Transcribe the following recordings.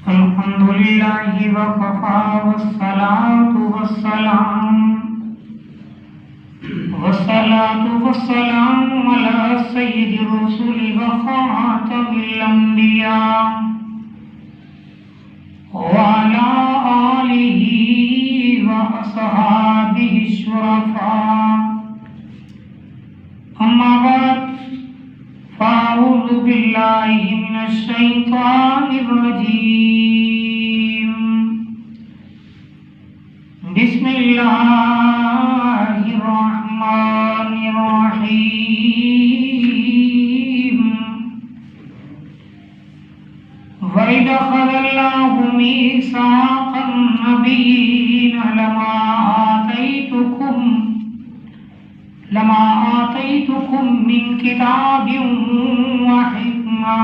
अल्हम्दुलिल्लाहि वकफा वस्सलातु वस्सलामु अला सय्यिदिर रुसुलि व खातमिल अंबिया व अला आलिहि व अस्हाबिहि शुरफा अम्मा बाद फ़अऊज़ु बिल्लाहि मिनश शैतानिर रजीम बिस्मिल्लाहिर रहमानिर रहीम वइज़ अख़ज़ल्लाहु मीसाक़न नबिय्यीन लमा आतैतुकुम मिन किताबिन व हिकमा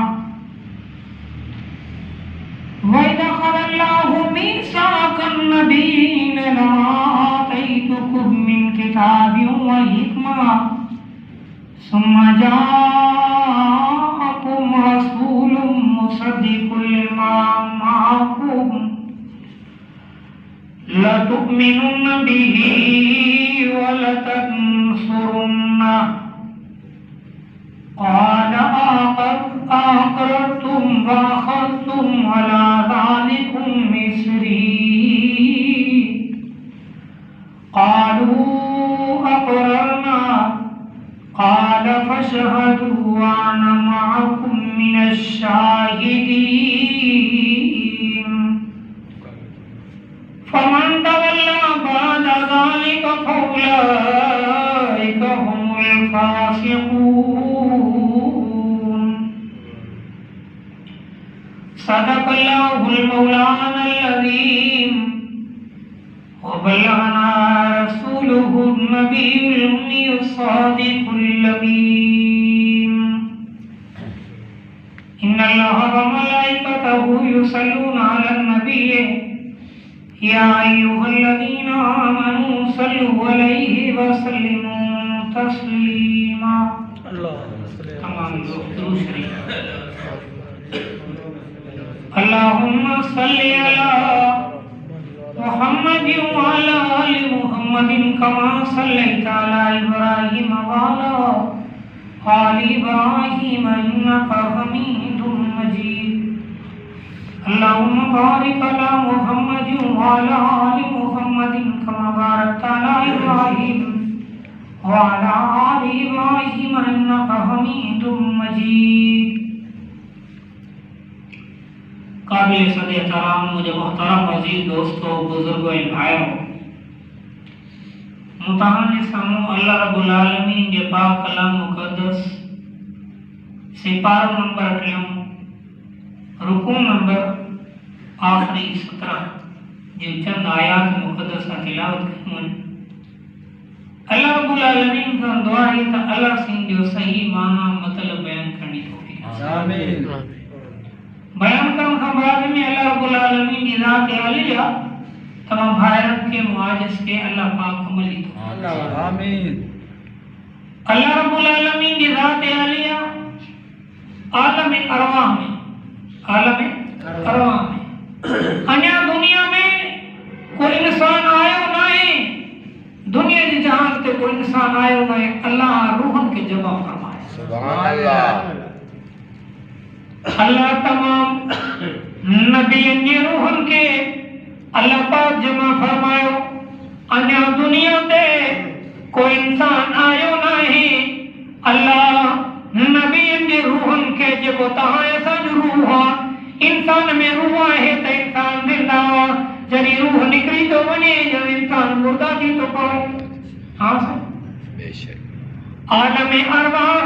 वइज़ अख़ज़ल्लाहु मीसाक़न नबिय्यीन लमा आतैतुकुम मिन किताबिन व हिकमा सुम्मा जाअकुम रसूलुम मुसद्दिक़ुल लिमा मअकुम लतु'मिनुन्न बिही व लतंसुरुन्ना क़ाल अक़ररतुम व अख़ज़्तुम अला ज़ालिकुम इस्री क़ालू अक़ररना क़ाल फ़शहदू व अना मअकुम मिनश शाहिदीन फमन तवल्ला बाद ज़ालिका फ़उलाइका हुमुल फ़ासिक़ून सदक़ल्लाहुल मौलानल अज़ीम व बल्लगना रसूलुहुन नबियुल उम्मियुस सादिक़ुल अमीन इन्नल्लाहा व मलाइकतहु युसल्लूना अलन नबिय्य या अय्युहल्लज़ीना आमनू सल्लु अलैहि व सल्लिमू तस्लीमा तमाम लोग दुरूद शरीफ अल्लाहुम्मा सल्लि अला मुहम्मदिन व अला आलि मुहम्मदिन कमा सल्लैता अला इब्राहीम व अला आलि इब्राहीम इन्नका हमीदुम मजीद अल्लाहुम्मा बारिक अला मुहम्मदिन व अला आलि मुहम्मदिन कमा बारकता अला इब्राहीम व अला आलि इब्राहीम इन्नका हमीदुम मजीद। काबिल सदे एहतराम मुझे मोहतरम अजीज दोस्तों बुजुर्गों भाइयों मुताहन सामू अल्लाह रब्बुल आलमीन के पाक कलाम मुक़द्दस सिपारो नंबर 8 रुकू नंबर आखिरी 17 जो चंद आयात मुक़द्दस तिलावत करूँ अल्लाह रब्बुल आलमीन का दुआ है तो अल्लाह सिंह जो सही माना मतलब बयान करनी तौफीक आमीन बयान करने के बाद में अल्लाह रब्बुल आलमीन की ज़ात आलिया तमाम भारत के मुआजिज़ के अल्लाह पाक अमली आमीन अल्लाह रब्बुल आलमीन की ज़ात आलिया आलम अरवाह में अन्य दुनिया में कोई इंसान आयो नहीं दुनिया की जहां से कोई इंसान आयो नहीं अल्लाह रूहन के जमा फरमाए सुभान अल्लाह अल्लाह तमाम नबियन के रूहन के अल्लाह पाक जमा फरमायो अन्य दुनिया से कोई इंसान आयो नहीं अल्लाह नबियन के रूहन के जो तहां ऐसा रूह इंसान में रूह है तो इंसान जिंदा जरी रूह निकली तो बने जब इंसान मुर्दा थी तो कहो हाँ बेशक आलम अरवाह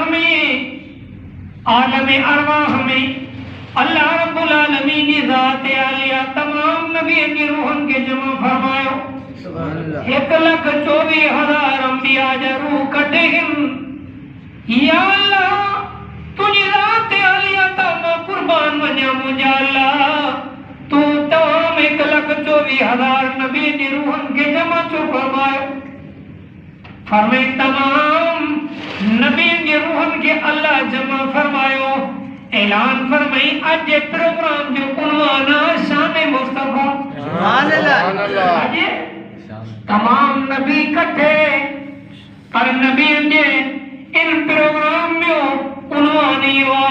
में अल्लाह रब्बुल आलमीन की ज़ात आलिया तमाम नबियों के रूहन के जमा फरमायो 1,24,000 अंबिया जा रूह कटे या अल्लाह तुझी ज़ात आलिया ता कुर्बान वञा मुंहिंजा अल्लाह तू तमाम 1,24,000 नबी जी रूहन के जमा छो फरमायो फरमाए तमाम नबी के रूहन के अल्लाह जमा फरमायो ऐलान फरमाई आज प्रोग्राम जो उन्वान शान मुस्तफा सुभान अल्लाह आज तमाम नबी इकट्ठे पर नबी ने इन प्रोग्राम में उन्वान हुआ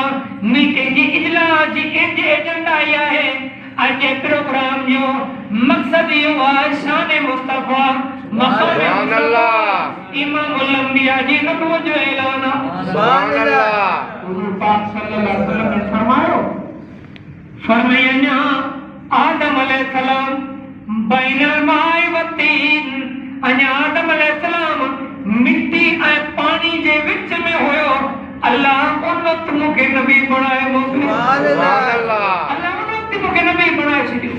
मीटिंग की इजलास जी एजेंडा आया है आज प्रोग्राम जो मकसद हुआ शान मुस्तफा सुभान अल्लाह इमामुल अंबिया जी नबूवत जो ऐलान सुभान अल्लाह हुजूर पाक सल्लल्लाहु अलैहि वसल्लम ने फरमाया आदम अलैहिस्सलाम बैनल माए व तीन अने आदम अलैहिस्सलाम मिट्टी ए पानी जे विच में होयो अल्लाह उन वक्त मुके नबी बनायो सुभान अल्लाह अल्लाह उन वक्त मुके नबी बनायो छडियो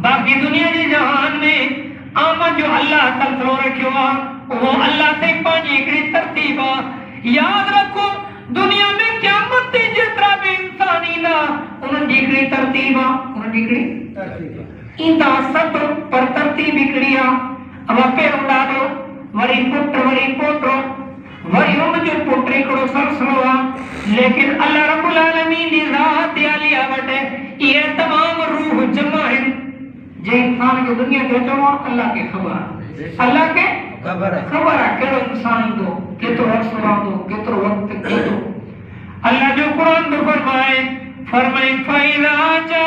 बाकी दुनिया जे जहान में आमा जो अल्लाह तलसलो रखियो वो अल्लाह से पानी एकड़ी तरतीब याद रखो दुनिया में क़यामत ते जेतरा भी इंसान ईंदा उन्हनि जी एकड़ी तरतीब उन्हनि जी एकड़ी तरतीब ईंदा सब पर तरतीब हिकड़ी अब पहिरों ॾाॾो वरी पुट वरी पोटो वरी उन जो पुट हिकड़ो सिलसिलो लेकिन अल्लाह रब्बुल आलमीन जी ज़ात आलिया वटि ये तमाम रूह जमा आहिनि जे इंसान के दुनिया के अचणो अल्लाह के खबर है केड़ो इंसान ईंदो केतिरो अर्सो रहंदो केतिरो वक्त केतिरो अल्लाह जो कुरान में फरमाए फैज़ा जा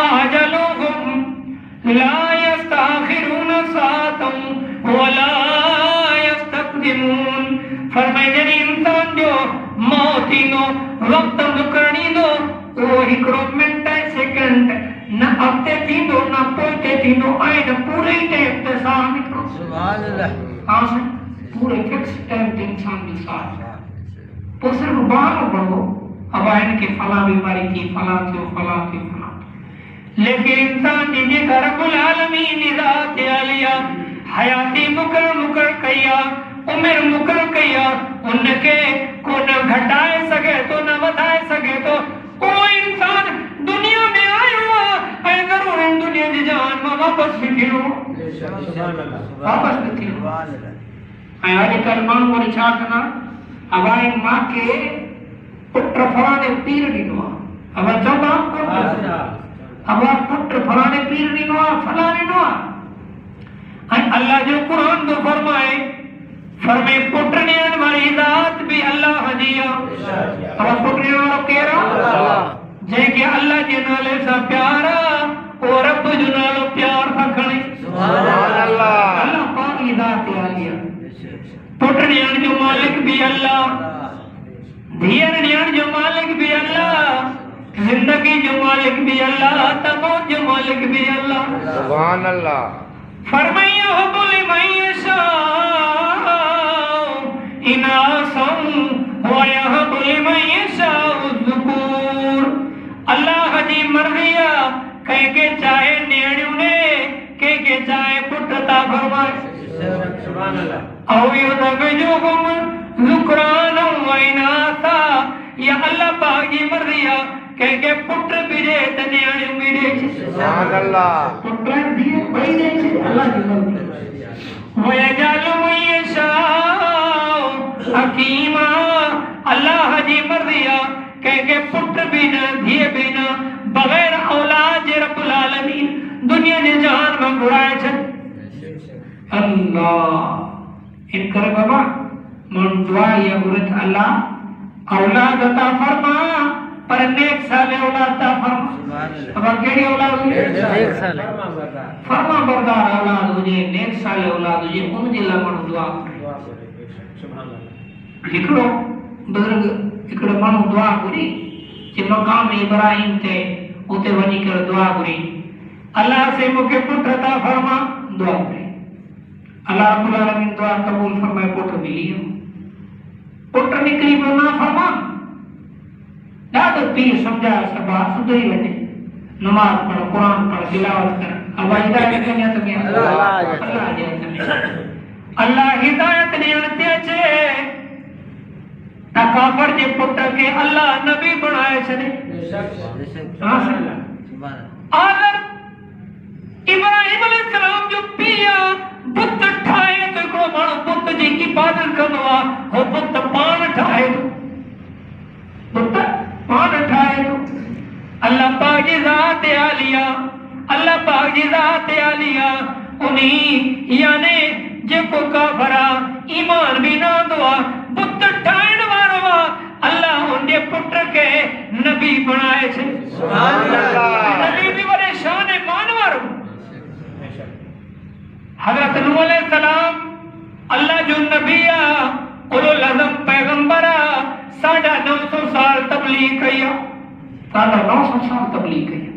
अजलुहुम ला यस्ताखिरून सातम वला यस्तक़दिमून फरमाए जॾहिं इंसान जो मौत ईंदो वक्त मुकरणी ईंदो वो हिकड़ो मिनट सेकंड न अॻिते थींदो न पोइते थींदो ऐं न पूरे टाइम ते साह निकिरो सुभान अल्लाह पूरे फिक्स टाइम ते इंसान जो साह पोइ सिर्फ़ बहानो पढ़ो अब इनके फला बीमारी थी फला थियो लेकिन इंसान जी जेका रब्बुल आलमीन ज़ात आलिया हयाती मुकर कया उम्र मुकर कया उनके को न घटाए सके तो न वधाए सके तो वो इंसान दुनिया में आयो है जरूर इन दुनिया जी जान में वापस भी थियो ऐं अॼुकल्ह माण्हू वरी छा कंदा अब मां के पुट फलाणे पीर ॾिनो अब चवंदा अब पुट फलाणे पीर ॾिनो फलाणे ॾिनो ऐं अल्लाह जो कुरान तो फरमाए पुट ॾियण वारी ज़ात भी अल्लाह जी अब पुट ॾियण वारो केरु जंहिंखे अल्लाह जे नाले सां प्यार ओ रब जो नालो प्यार सां खणे सुभान अल्लाह अल्लाह पाक जी ज़ात आलिया पुट ॾियण जो मालिक भी अल्लाह धीअर ॾियण जो मालिक भी अल्लाह जिंदगी जो मालिक भी अल्लाह तमौत जो मालिक भी अल्लाह सुभान अल्लाह फरमाया हुबुल मयशा इनासम व यहबुल मयशा ज़ुकूर अल्लाह जी मर्ज़ी के चाहे नेणियों ने के चाहे पुट ता फरमाए सुभान अल्लाह औ युज़विजुहुम ज़ुकरान व इनासा या अल्लाह पाक जी मर्ज़ी के पुट भी दे त नेणियों भी दे सुभान अल्लाह पुट भी भाई दे अल्लाह जी मर्ज़ी व यजअलु मयशा हकीमा अल्लाह जी मर्ज़ी के पुट भी न धीअ भी न बगैर औलाद जे रब्बुल आलमीन दुनिया जे जहान में घुराए छॾ अल्लाह इन करे बाबा मन दुआ या गुरत अल्लाह औलाद अता फरमा पर नेक साले औलाद अता फरमा सुभान अल्लाह अब केड़ी औलाद हुजे नेक साले फरमा बरदार औलाद हुजे नेक साले औलाद हुजे उन जे ला मन दुआ सुभान अल्लाह हिकड़ो बुजुर्ग हिकड़ो माण्हू दुआ घुरी कि मकाम इब्राहिम थे उते वनी कर दुआ घुरी अल्लाह से मुके पुत्र अता फरमा दुआ घुरी अल्लाह रब्बुल आलमीन दुआ कबूल फरमाए पुत्र मिली पुत्र निकरी पर ना फरमा ॾाढो पीर समझाए सबा सुधरी वञे नमाज पढ़ कुरान पढ़ तिलावत कर अब हिदायत कने त में अल्लाह हिदायत ॾियण ते अचे काफर जे पुट के अल्लाह नबी बनाए छने आदम इब्राहिम अलैहिस्सलाम जो पिया बुत ठाए उन्हीं यानी जेको काफरा ईमान भी ना दुआ बुत ठाण वारो अल्लाह उनके पुत्र के नबी बनाए छे सुभान अल्लाह नबी भी बड़े शान मान वारो हजरत नूह अलैहि सलाम अल्लाह जो नबी उलुल अज़म पैगंबर 950 साल तबलीग कया 950 साल तबलीग कया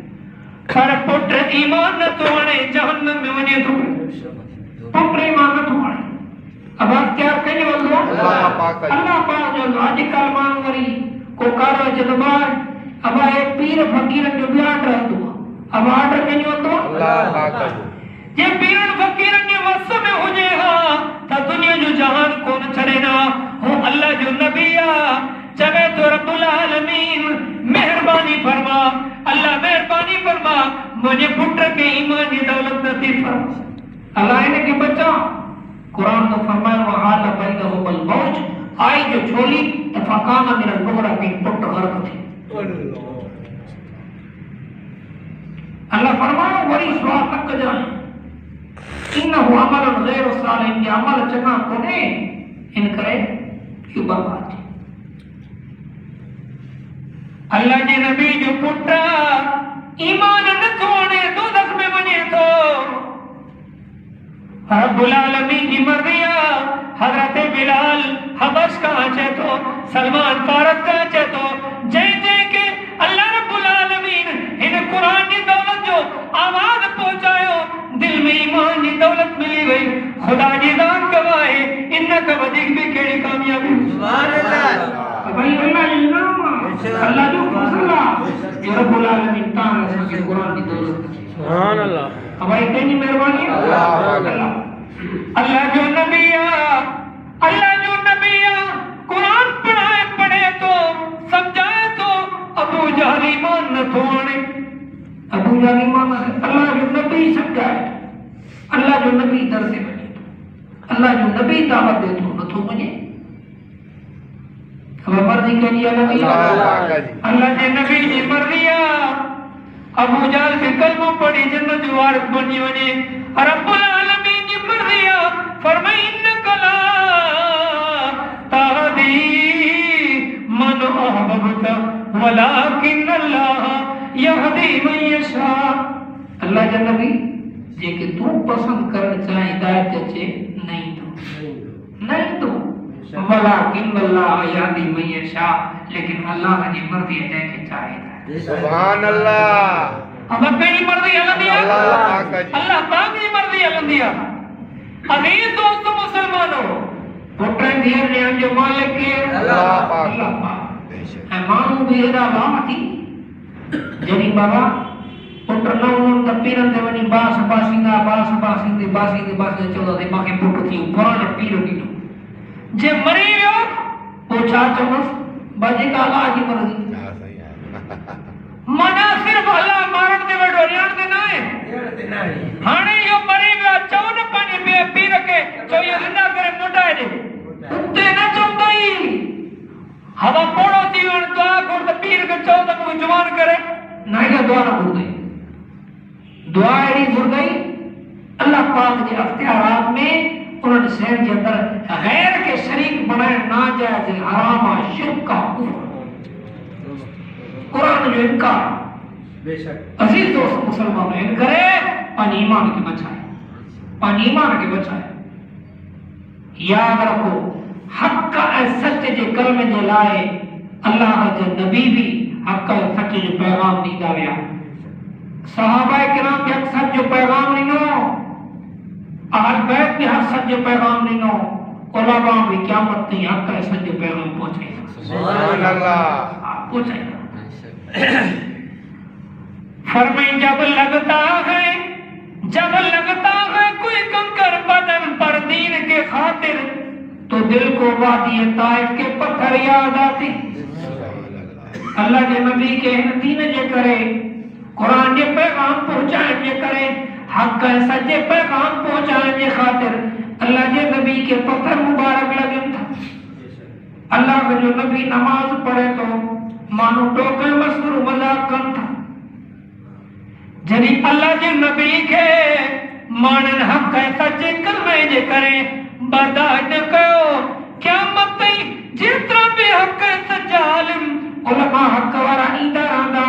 पर पुत्र ईमान न तो आने जहन्नम में वने तो पुत्र ईमान न तो आने अब आप क्या कहियो अल्लाह पाक जो आजकल माण्हू वरी को कारो जदबार अब ए पीर फकीर जो बियाट रहंदो अब आर्डर कहियो तो अल्लाह पाक जे पीर फकीर ने वस में हुजे हा त दुनिया जो जहान कोन छड़ेना हो अल्लाह जो नबी जगह तो रब्बुल आलमीन मेहरबानी फरमा अल्लाह मेहरबानी फरमा मुझे पुत्र के ईमान की दौलत नसीब फरमा अल्लाह ने के बच्चा कुरान में फरमाया वहाल बैनहु बल मौज आई जो छोली तफकाना मेरा नूरा के पुत्र गर्भ थे अल्लाह फरमाया वरी स्वाह तक जाए इन्नहु अमलन गैर सालिह के अमल चना कोने इन करे क्यों बर्बाद अल्लाह के नबी जो पुत्र ईमान न तोड़े तो दस में बने तो रब्बुल आलमीन की मर्जी हजरत बिलाल हबश का चे तो सलमान फारस का चे तो जय जय के अल्लाह रब्बुल आलमीन इन कुरान की दौलत जो आवाज पहुंचायो दिल में ईमान की दौलत मिली गई खुदा की दान गवाए इनका वधिक भी केड़ी कामयाबी सुभान अल्लाह भाई अल्लाह जी नाम अल्लाह जो फजला ये रब्बुल आलमीन तान के कुरान की दौलत सुभान अल्लाह अब इतनी मेहरबानी अल्लाह जो नबी कुरान पढ़े तो समझाए तो अबू जहल ईमान न थोड़े अबू जहल ईमान अल्लाह जो नबी समझाए अल्लाह जो नबी दर से बने अल्लाह जो नबी दावत दे तो न तो मुझे अब मर्जी के लिए अल्लाह के नबी की मर्जी अबू जहल से कलमा पढ़ी जन्नत जो वारिस बनी वने रब्बुल आलमीन की मर्जी फरमाई इन्नका ला तहदी मन अहबबता वलाकिन अल्लाह यहदी मन यशा अल्लाह के नबी जे के तू पसंद करना चाहे हिदायत अचे नहीं तो वलाकिन अल्लाह यहदी मन यशा लेकिन अल्लाह की मर्जी है के चाहे सुभान अल्लाह अब अपनी मर्जी हलंदी अल्लाह पाक की मर्जी हलंदी अजीज दोस्त मुसलमानों पुत्र धीर ने जो मालिक के अल्लाह पाक है मानू भी एड़ा बाती जनी बाबा पुत्र न उन त पीरन दे वनी बास चलो दे माके पुत्र थी पुराने पीर दी जे मरी वियो ओ छा चमस बाजी का अल्लाह की मर्जी मना सिर्फ अल्लाह मारण दे वडो रियाण दे ना है हाने यो मरी वियो चौ न पानी बे पीर के चो ये जिंदा करे मोटाए दे उते न चंदई हवा पोड़ो थी वन दुआ कर त पीर के चौ त को जवान करे ना के दुआ न कर दे दुआ एडी कर गई अल्लाह पाक के अख्तियारात में उन्होंने शहर के अंदर गैर के शरीक बनाए नाजायज हराम शिर्क का कुरान जो इनकार बेशक अजीज दोस्त मुसलमान इन करे पानी ईमान के बचाए याद रखो हक का सच जे कलमे जे लाए अल्लाह जे नबी भी हक का सच जो पैगाम दीदा विया सहाबा किराम के सच जो पैगाम ॾिनो अहल बैत के हक सच जो पैगाम ॾिनो उलमा भी क़यामत ताईं हक का सच जो पैगाम पहुंचाई सुभान अल्लाह पहुंचाई फरमाई जब लगता है कोई कंकर बदन पर दीन के खातिर तो दिल को वादी ताइफ के पत्थर याद आते अल्लाह के नबी के दीन जे करे कुरान जे पैगाम पहुंचाए जे करे हक का सच्चे पैगाम पहुंचाए जे खातिर अल्लाह के नबी के पत्थर मुबारक लगे था अल्लाह का जो नबी नमाज पढ़े तो मानो टोकल मस्कुर मजाक कन था जनी अल्लाह के नबी के मानन हक है सच्चे कलमे जे करे बर्दाश्त न कयो क़यामत ताईं जेतिरा बि हक है सच्चा आलिम उलमा हक वारा ईंदा रहंदा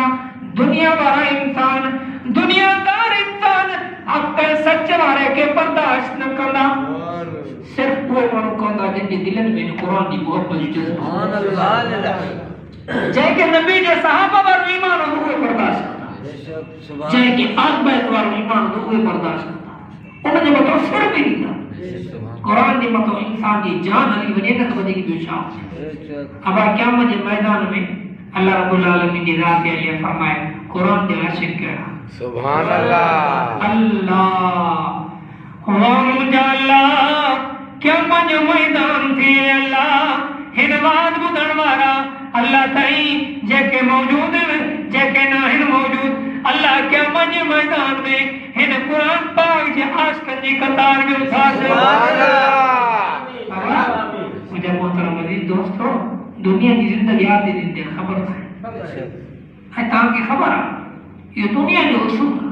दुनिया वारा इंसान दुनियादार इंसान हक है सच वारे के बर्दाश्त न कंदा सिर्फ वो माण्हू कंदा जिन जे दिलनि में क़ुरान जी मोहब्बत जो सुभान अल्लाह जंहिंखे नबी जे सहाबा वारो ईमान हो उहे बर्दाश्त कंदा जंहिंखे आल बैत वारो ईमान हो उहे बर्दाश्त कंदा उनजे मथां सिर बि ॾींदा क़ुरान जे मथां इंसान जी जान हली वञे न त वधीक ॿियो छा अब क़यामत जे मैदान में अल्लाह रब्बुल आलमीन जी ज़ात अली फरमाए क़ुरान जे आशिक़ कहिड़ा सुभान अल्लाह अल्लाह वाह मुंहिंजा अल्लाह क़यामत जो मैदान थी अल्लाह हिन बात ॿुधण वारा अल्लाह ताईं जेके मौजूद आहिनि जेके न आहिनि मौजूद अल्लाह क़यामत जे मैदान में हिन क़ुरान पाक जे आशिक़नि जी कतार में उथार मुंहिंजा मोहतरम अज़ीज़ दोस्तो दुनिया जी ज़िंदगी आदि दिन ते ख़बर आहे ऐं तव्हांखे ख़बर आहे इहो दुनिया जो उसूल आहे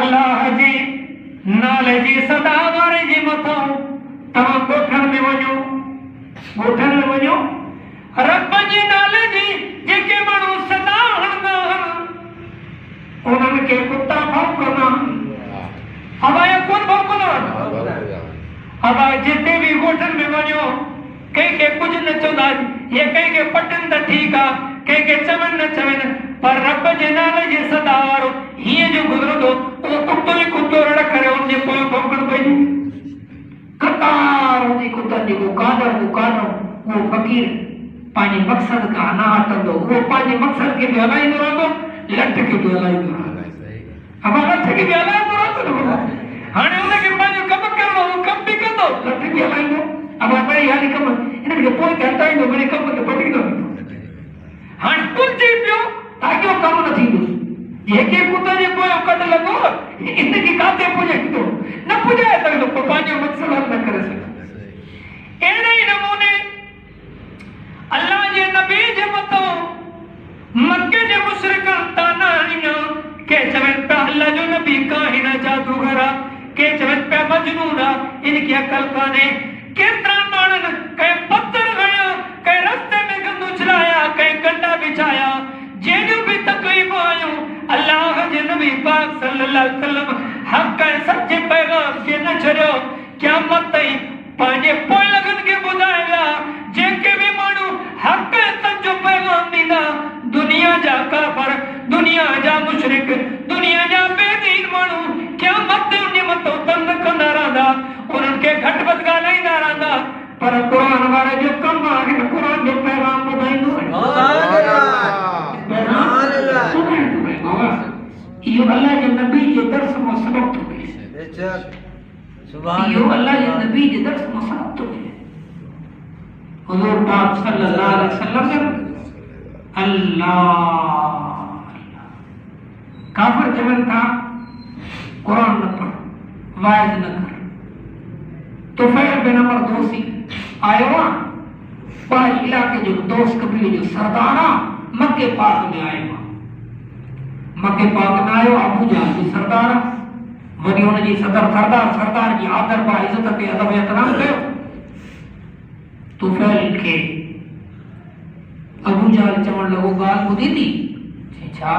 अल्लाह जे नाले जी सदा वारे जे मथां तव्हां ॻोठनि में वञो रब जे नाले जी जेके माण्हू सदा हणंदा आहिनि उन्हनि खे कुता भौंकंदा आहिनि हवाया कोन भौंकंदा आहिनि हवा जिते भी ॻोठनि में वञो कंहिंखे कुझु न चवंदा या कंहिंखे पटनि त ठीकु आहे कंहिंखे चवनि न चवनि पर रब जे नाले जे सदा वारो हीअं जो गुज़रंदो उहो कुतो ई कुतो रड़ करे उनजे पोयां भौंकणु पइजी कतार हूंदी कुतनि जी को कादो उहो फ़क़ीर पंहिंजे मक़सद खां न हटंदो उहो पंहिंजे मक़सद खे बि हलाईंदो रहंदो लठ खे बि हलाईंदो रहंदो लठ खे बि हलाईंदो रहंदो हाणे हुनखे पंहिंजो कमु करिणो उहो कमु बि कंदो लठ बि हलाईंदो वरी हाली कमु हिनखे पोइ खे हटाईंदो वरी कमु खे पटींदो हाणे पुलिजे पियो ताकी उहो कमु न थींदो जेके कुते जे पोयां कढ लॻो हिनखे काथे पुॼाईंदो न पुॼाए सघंदो पोइ पंहिंजो मक़सदु हल न करे सघंदो अहिड़े ई नमूने अल्लाह जे नबी जे मथां मक्के जे मुशरिकनि ताना हणिया के चवनि पिया अल्लाह जो नबी काहिन जादूगर आहे के चवनि पिया मजनून आहे इनखे अकल कान्हे केतिरा माण्हुनि कंहिं पत्थर हणिया कंहिं रस्ते में गंद उछलाया कंहिं कंडा बिछाया जंहिंजूं बि तकलीफ़ूं आयूं अल्लाह जे नबी पाक सल्लल्लाहु अलैहि वसल्लम हक़ ऐं सचे पैगाम खे न छॾियो क़यामत ताईं पंहिंजे पोइलगनि खे ॿुधाए विया जेके बि माण्हू हक़ ऐं सचो पैगाम ॾींदा दुनिया जा काफ़िर दुनिया जा मुशरिक दुनिया जा बेदीन माण्हू क़यामत ते उन मथां तंग कंदा रहंदा उन्हनि खे घटि वधि ॻाल्हाईंदा रहंदा पर क़ुरान वारे जो कमु आहे क़ुरान जो पैगाम ॿुधाईंदो इहो अल्लाह जे नबी जे दर्स मां सबक़ थो मिले इहो अल्लाह जे नबी जे दर्स मां सबक़ थो मिले हुज़ूर पाक सल्लल्लाहु अलैहि वसल्लम अल्लाह काफ़िर चवनि था क़ुरान न पढ़ वाइज़ न कर तुफ़ैल बिन अमर दोसी आयो आहे पाई इलाके जो दोस्त कबीले जो सरदार आहे मक्के पाक में आयो आहे मक्के पाक में आयो अबू जहल जो सरदार आहे वरी हुनजी सरदार जी आदर बा इज़त ते अदब एहतराम कयो तुफ़ैल खे अबू जहल चवण लॻो ॻाल्हि ॿुधी थी छा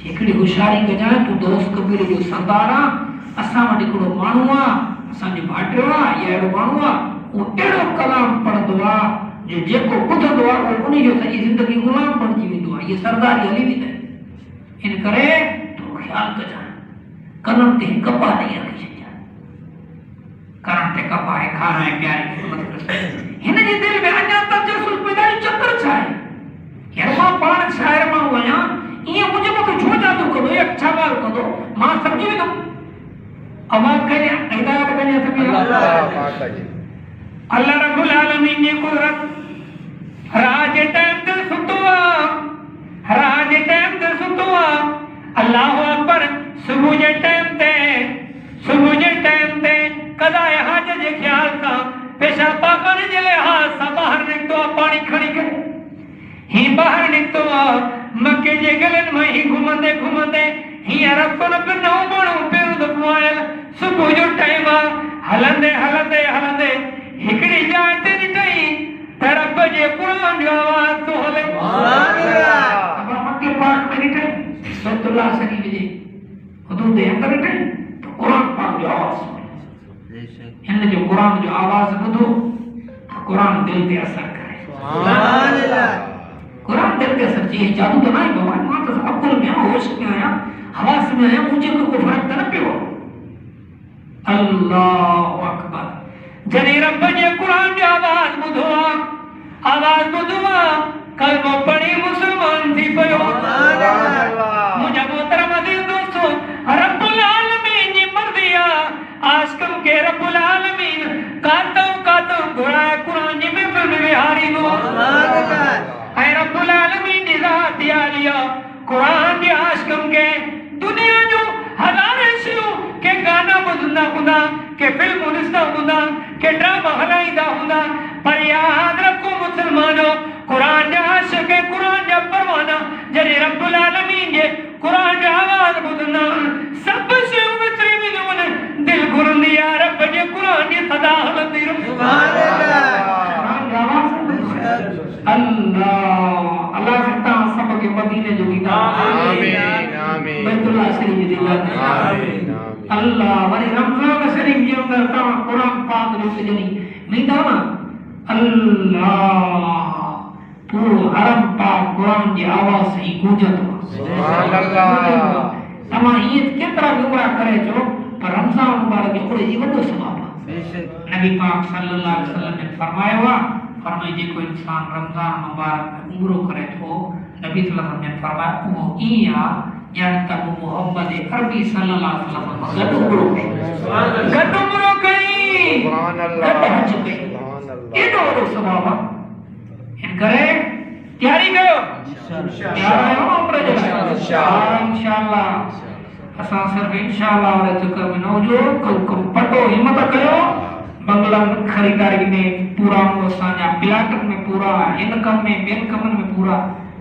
हिकिड़ी होशियारी कजांइ तूं दोस्त कबीले जो सरदार आहे असां वटि हिकिड़ो माण्हू आहे असांजो भाटियो आहे या अहिड़ो माण्हू आहे उहो अहिड़ो कलाम पढ़ंदो आहे जो जेको ॿुधंदो आहे उहो उन जो सॼी ज़िंदगी ग़ुलाम बणिजी वेंदो आहे इहा सरदारी हली वेंदा इन करे तूं ख़्यालु कजांइ कननि ते कपा ॾेई रखी छॾिजांइ कननि ते कपा आहे खाराए प्यारे हिन जी दिलि में अञा तजसुस पैदा चक्कर छा आहे यार मां पाण शाइर माण्हू आहियां ईअं मुंहिंजे मथां छो जादू कंदो या छा ॻाल्हि कंदो मां सम्झी वेंदुमि अवाज़ करे हिदायत करे अल्लाह रब्बुल आलमीन जी कुदरत रात जे टाइम ते सुतो आहे रात जे टाइम ते सुतो आहे अल्लाहु अकबर सुबुह जे टाइम ते कदाए हाज जे ख्याल सां पेशाब पाखने जे लिहाज़ सां ॿाहिरि निकितो आहे पाणी खणी करे ही ॿाहिरि निकितो आहे मके जे गलनि में ही घुमंदे हीअं रस्तो न पियो नओं माण्हू पहिरियों हलंदे हलंदे हलंदे हिकड़ी जाए ते ॾिठई त रब जे क़ुरान जो आवाज़ तो हले। अब मक्के पाक में ॾिठई बैतुल्लाह शरीफ जे हुदूद जे अंदर ॾिठई तो क़ुरान पाक जो आवाज़ हिन जो क़ुरान जो आवाज़ ॿुधो त क़ुरान दिल ते असर करे। सुभान अल्लाह। क़ुरान दिल ते असर जी जादू तो नहीं बाबा, मां तो अकुल में होश में आया हवास में आया, मुझे को फर्क तो न पियो। अल्लाहु अकबर। जॾहिं रब जे क़ुरान जो आवाज़ ॿुधो कलमो पढ़ी मुसलमान थी पियो। मुंहिंजा मोहतरम अज़ीज़ दोस्तो, रब्बुल आलमीन जी मर्ज़ी आहे आशिक़नि खे रब्बुल आलमीन कातों कातों घुराए क़ुरान जी महफ़िल में विहारींदो। ऐं रब्बुल आलमीन जी ज़ात आलिया क़ुरान जे आशिक़नि खे दुनिया जो हज़ारे शयूं के गाना ॿुधंदा हूंदा, के फिल्मूं ॾिसंदा हूंदा, के ड्रामा हलाईंदा हूंदा, पर यादि रखो मुसलमानो, क़ुरान जा आशिक़ क़ुरान जा परवाना जॾहिं रब्बुल आलमीन जे क़ुरान जो आवाज़ ॿुधंदा सभु शयूं विसरी वेंदियूं आहिनि। दिलि घुरंदी आहे रब जे क़ुरान जी सदा हलंदी रहे। सुभान अल्लाह। अल्लाह से सब के मदीने जो दीदार, आमीन आमीन, बैतुल्लाह शरीफ जो दीदार, आमीन अल्लाह। वरी रमजान शरीफ जे अंदर ता कुरान पाक जो जनी मींदा ना अल्लाह पूरो हरम पाक कुरान जी आवाज से ही गूंजतो। सुभान अल्लाह। तमा ये केतरा गुमराह करे जो पर रमजान मुबारक जो कोई वडो सवाब बेशक। नबी पाक सल्लल्लाहु अलैहि वसल्लम ने फरमाए जेको इंसान रमजान मुबारक में उम्रो करे तो नबी सल्लल्लाहु अलैहि वसल्लम ने फरमाया वो इया यानी तब मोहम्मद अरबी सल्लल्लाहु अलैहि वसल्लम गड उम्रो कई। सुभान अल्लाह। सुभान अल्लाह। ये तो सवाब इन करे तैयारी कयो इंशाअल्लाह। उम्र इंशाअल्लाह असा सिर्फ इंशाअल्लाह और चक्कर में न जो पटो हिम्मत कयो बंगला खरीदारी में पूरा असांजा प्लाटन में पूरा इनकम में बेन कमन में पूरा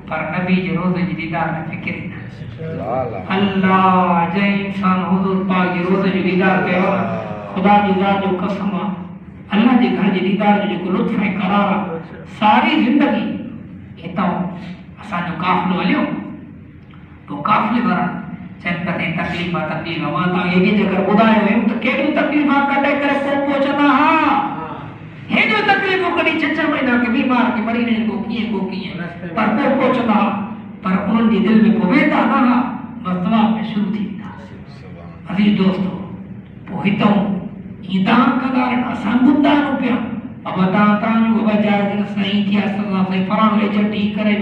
पर नबी जे रोज़ जी दीदार में फिक्र न। अल्लाह जय इंसान हुजूर पाक जे रोज़ जी दीदार कयो खुदा जी जात जो कसम अल्लाह जे घर जे दीदार जो जेको लुत्फ है करार सारी जिंदगी हितां असांजो काफ़िलो हलियो तो काफ़िले वारनि चैन कते तकलीफ मां तव्हांखे हेॾी जगह ॿुधायो हुयमि त कहिड़ियूं तकलीफ़ा कटे करे पोइ पहुचंदा हा। हेॾियूं तकलीफ़ूं कॾहिं 6 महीना के बीमार के मरीने को कीअं पर पोइ पहुचंदा हा पर उन्हनि जी दिलि में पोइ वेंदा न हा बसि दवा में शुरू थी वेंदा। अज़ीज़ दोस्तो पोइ हितां ईंदा कंदा असां ॿुधंदा आहियूं पिया अब तव्हांजो बजाए दिन सही थिया सदा से फलाणो एजेंट ही करे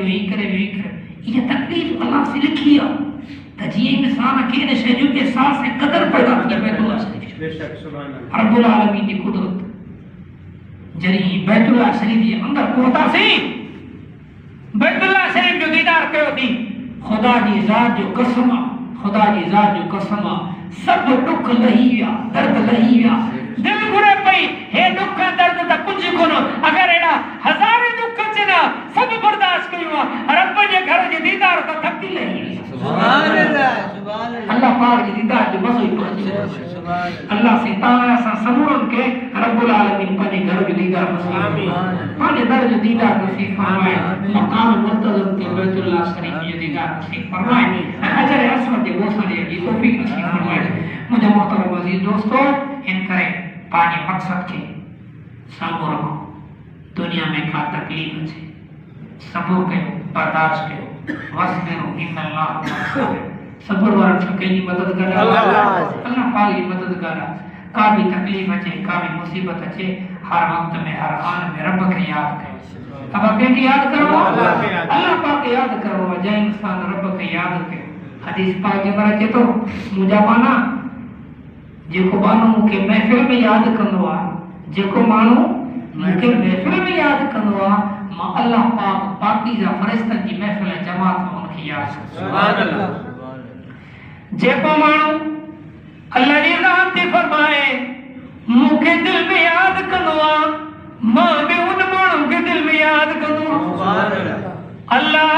इहा तकलीफ़ अल्लाह से लिखी आहे त जीअं इंसान खे इन शइ जो एहसास ऐं क़दर पैदा थिए बैतुल्लाह शरीफ बेशक। सुभान अल्लाह। रब्बुल आलमीन जी कुदरत जॾहिं बैतुल्लाह शरीफ जे अंदर पहुतासीं बैतुल्लाह शरीफ जो दीदार कयोसीं खुदा जी ज़ात जो कसम खुदा जी ज़ात जो कसम सब दुख लही विया दर्द लही विया दिल घुरे पई हे दुख दर्द त कुझु कोन अगर एड़ा हज़ारे दुख अचना सब बर्दाश्त कयो रब जे घर जे दीदार त थकी लही। सुभान अल्लाह। सुभान अल्लाह। अल्लाह पाक जी दीदार जो मज़ो ही पहुंचे। सुभान अल्लाह से ताला सा सबूरन के रब्बुल आलमीन पाने घर जो दीदार नसीब आमीन पाने दर जो दीदार नसीब फरमाए मकाम मुंतज़म के बैतुल्लाह शरीफ जो दीदार नसीब फरमाए अजर असमत जे गोसरे की तौफीक नसीब फरमाए। मुझे मोहतरम अज़ीज़ दोस्तों इन करे पाने मकसद के सामो रखो दुनिया में का तकलीफ है सबूर कयो बर्दाश्त कयो वस्बिरु इन्नल्लाह सब्र वारन सके जी मदद कर अल्लाह पाक जी मदद कर का भी तकलीफ अचे का भी मुसीबत अचे हर वक्त में हर हाल में रब के याद कयो। अब के याद करो अल्लाह पाक के याद करो जय इंसान रब के याद कयो। हदीस पाक के अंदर अचे तो मुझा माना जेको मानू मुखे महफिल में याद कंदो आ जेको मानू मुखे महफिल में याद कंदो आ मां अल्लाह पाक पाकीज़ा फरिश्तन जी महफिल जमात में उनके याद। सुभान अल्लाह। जेको मानू अल्लाह जी ज़ात ते फरमाए मुखे दिल में याद कंदो आ मां भी उन मानू के दिल में याद कंदो। सुभान अल्लाह। अल्लाह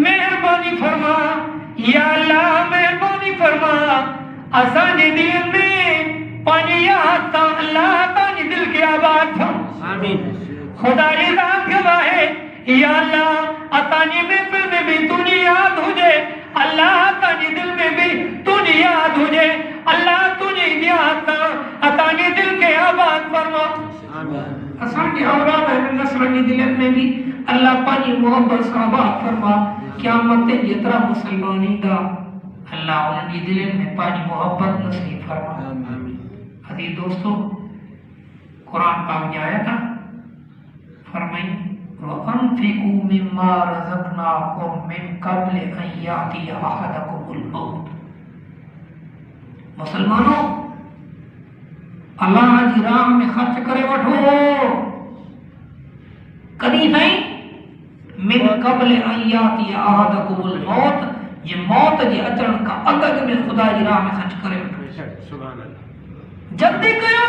मेहरबानी फरमा या अल्लाह मेहरबानी फरमा असांजे दिल में पानी याद ता अल्लाह तानी दिल के आबाद था आमीन खुदा री रात गवाहे या अल्लाह अतानी में भी तूने याद हो जाए अल्लाह तानी दिल में भी तूने याद हो जाए अल्लाह तूने याद ता अतानी दिल के आबाद फरमा आमीन असान की औलाद है नस्ल की दिल में भी अल्लाह पानी मोहब्बत से आबाद फरमा क़यामत ते जितना मुसलमानी दा अल्लाह उनकी दिल में पानी मोहब्बत नसीब फरमा आमीन अजीज दोस्तों कुरान पाक में आया था फरमाई वअनफिकू मिम्मा रज़क़नाकुम मिन क़ब्ल अन यातिया अहदकुमुल मौत मुसलमानों अल्लाह जी राह में खर्च करे वठो कदी नहीं मिन क़ब्ल अन यातिया अहदकुमुल मौत ये मौत जे अचण का अगग में खुदा जी राह में खर्च करे वठो सुभान अल्लाह जल्दी कयो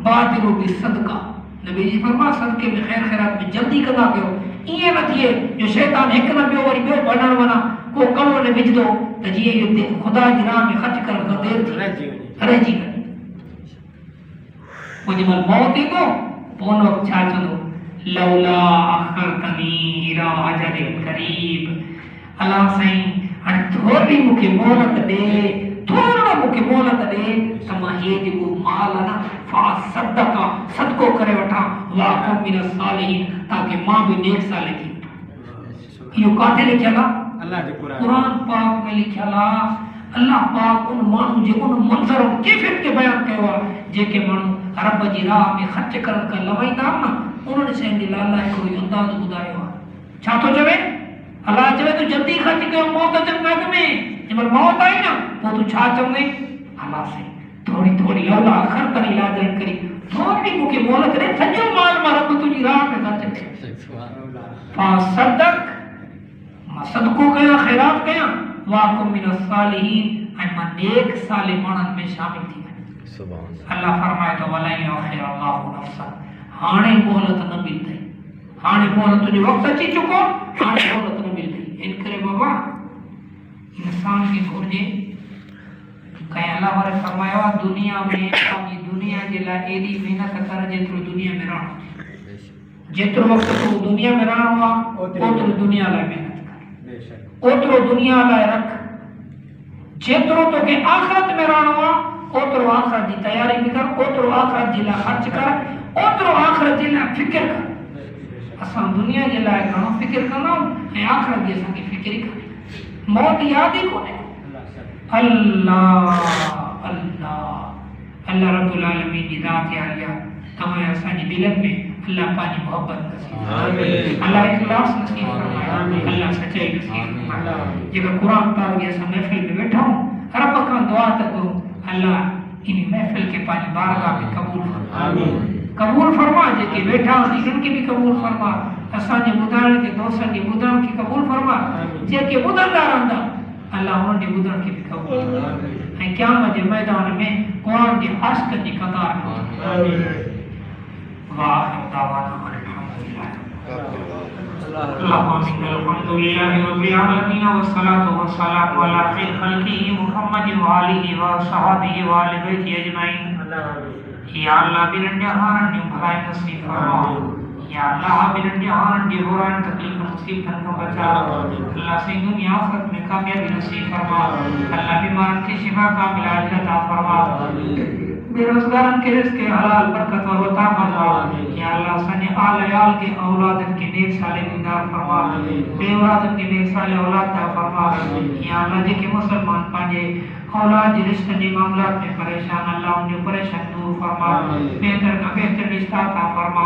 बादिरो बि सदका नबी जी फरमा सदके में खैर खैरात में जल्दी कदा कयो इए न थिए जो शैतान एक न बियो वरी बियो बनण वना को कमो ने विझ दो त जी ये खुदा जी राह में खर्च करण का देर थी रह जी वो जब मौत ईंदो पोन वक्त छा चंदो लौला अखरतनी इला अजलिन करीब अल्लाह साईं हाणे थोड़ी मुखे मोहलत दे थोड़ा मुखे मोहलत दे तमा ये जेको माल है ना फा सदका सदको करे वठा वाकुम मिन सालिहीन ताकि मां भी नेक साले की यो काथे लिखला अल्लाह जे कुरान पाक में लिखला अल्लाह पाक उन मानू जे उन मंजर और कैफियत के बयान कयो जेके मानू रब जी राह में खर्च करन का लवाइंदा ना उन्होंने से अल्लाह कोई अंदाज बुधायो छा तो चवे अल्लाह चवे तो जल्दी खर्च कयो मौत जन्नत में जब मौत आई ना वो तू छा चवे अल्लाह से थोड़ी थोड़ी लौला अखर तनी लाजन करी थोड़ी मुके मोहलत रे सजो माल मारब तुजी राह में खर्च कर सुभान अल्लाह फा सदक मा सदको कया खैरात कया वाकुम मिन सालिहीन ऐ मन नेक साले मानन में शामिल थी सुभान अल्लाह फरमाए तो वला यखिर अल्लाहु नफ्सा हाणे मोहलत न मिलते हाणे मोहलत तुझे वक्त अची चुको हाणे मोहलत न मिलते इन करे बाबा इंसान की घुर्जे कहीं अल्लाह वाले फरमाया दुनिया में अपनी दुनिया जे ला एडी मेहनत कर जेतरो दुनिया में रहणो जेतरो वक्त तू दुनिया में रहणो ओतरो दुनिया ला मेहनत कर बेशक ओतरो दुनिया ला रख जेतरो तो के आखिरत में रहणो ओतरो आखिरत की तैयारी भी कर ओतरो आखिरत जी ला खर्च कर ओतरो आखिरत जी ला फिक्र कर असा दुनिया जे ला घणो फिक्र करनो ए आखिरत जी सा की फिक्र कर मौत याद ही कोने अल्लाह अल्लाह अल्लाह रब्बुल आलमीन की जात आलिया तमाम असानी दिलन में अल्लाह पानी मोहब्बत नसीब आमीन अल्लाह इखलास नसीब फरमाए आमीन अल्लाह सच्चाई नसीब फरमाए जेका कुरान पाक के सब महफिल में बैठा हूं रब का दुआ त करूं अल्लाह इन महफिल के पानी बारगाह में कबूल फरमा आमीन कबूल फरमा जेके बैठा इनके भी कबूल फरमा असानी बुधाण के दोस्तन के बुधाण की कबूल फरमा जेके बुधंदा रहंदा अल्लाह उन्हें बुधन की भी कबूल है क़यामत के मैदान में कुरान के आशिक की कतार में आमीन वाह दावाना अल्हम्दुलिल्लाह रब्बिल आलमीन वस्सलातु वस्सलामु अला खैर खल्क़िही मुहम्मद व आलिहि व सहाबिही व आलि बैति अजमईन या अल्लाह बिरंडे हारन भलाई नसीब फरमा या अल्लाह बिरंडे हारन दे बुरान तकलीफ मुसीबत को बचा अल्लाह से दुनिया आखिरत में कामयाबी नसीब फरमा अल्लाह बीमारन के शिफा का इलाज अता फरमा बेरोजगारन के रिज़्क़ के हलाल बरकत और अता फरमा या अल्लाह सने आल याल के औलादन के नेक साले दीदार फरमा बे औलादन के नेक साले औलाद अता फरमा या अल्लाह जे के मुसलमान पांजे औलाद जे रिश्ते के मामलात में परेशान अल्लाह उन्हें परेशान दूर फरमा बेहतर का बेहतर रिश्ता अता फरमा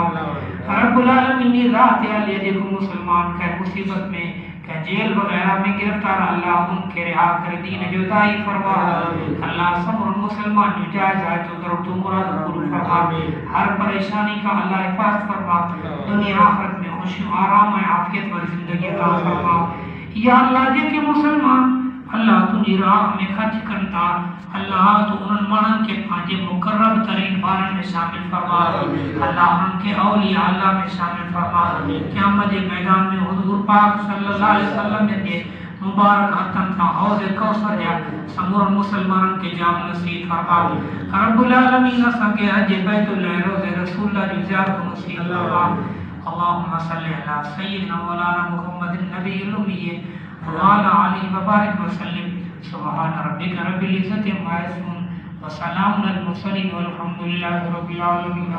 रब्बुल आलमीन रात आलिया देखो मुसलमान के मुसीबत में के जेल वगैरह में गिरफ्तार अल्लाह उनके रिहा कर दीन जुदाई फरमा अल्लाह सब मुसलमान जो जाए तो करो तुम मुराद पूरी फरमा हर परेशानी का अल्लाह हिफाजत फरमा दुनिया आखिरत में खुशी आराम और आफियत वाली जिंदगी अता फरमा या अल्लाह जे के मुसलमान अल्लाह तुझी राह में खर्च करता अल्लाह तो उन मानन के पांचे मुकर्रब तरीन बारन में शामिल फरमा अल्लाह उनके औलिया अल्लाह में शामिल फरमा क़यामत के मैदान में हुजूर पाक सल्लल्लाहु अलैहि वसल्लम ने मुबारक हतन था हौज कौसर या समूर मुसलमान के जाम नसीब फरमा रब्बुल आलमीन असा के हज बैतुल रोज़े रसूलुल्लाह जी ज़ियारत नसीब फरमा अल्लाहुम्मा सल्लि अला सय्यिदिना मौलाना मुहम्मदिन नबिय्यिल उम्मी व अला आलिहि व बारिक व सल्लिम सुब्हान रब्बिका रब्बिल इज्जति अम्मा यसिफून व सलामुन अलल मुरसलीन वल्हम्दुलिल्लाहि रब्बिल आलमीन।